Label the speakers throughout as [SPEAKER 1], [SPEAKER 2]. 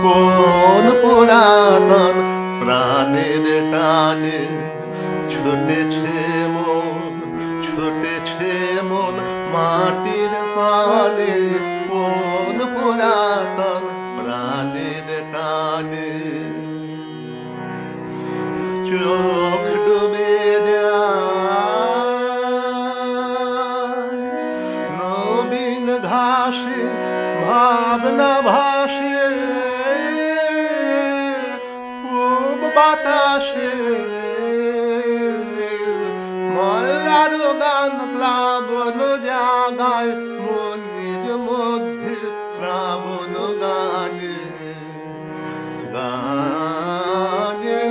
[SPEAKER 1] কোন পুরাতন প্রাণের টানে ছুটেছে মন, ছুটেছে মন মাটির পানে। কোন পুরাতন প্রাণের টানে চোখ ডুবে যায় নবীন ঘাসে, ভাবনা ভাসে পূব বাতাসে। মল্লার গান প্লাবন জাগায় মনের মধ্যে শ্রাবণ গানে গানে।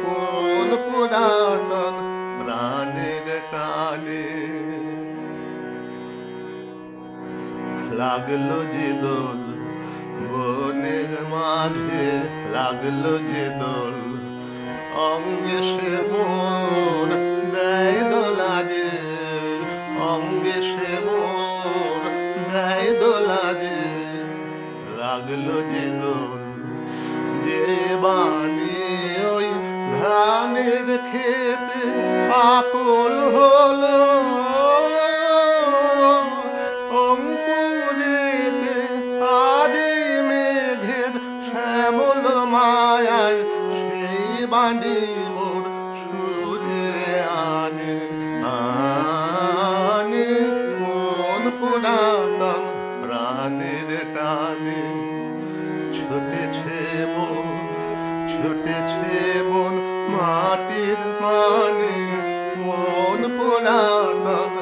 [SPEAKER 1] কোন পুরাতন প্রাণের টানে লাগলো যে দোল বনের মাঝে, লাগলো যে দোল অঙ্গে সে মন দেয় দোলা যে, অঙ্গে সে মন দেয় দোলা যে। লাগলো যে দোল যে বাণী ওই ধানের খেতে আকুল হলো অঙ্কুরেতে আরে মেঘের শ্যামল মায়ায় সেই বাণী মোর সুরে আনে আনে। কোন পুরাতন প্রাণের টানে ছুটেছে মন, ছুটেছে মন মাটির মানে। কোন পুরাতন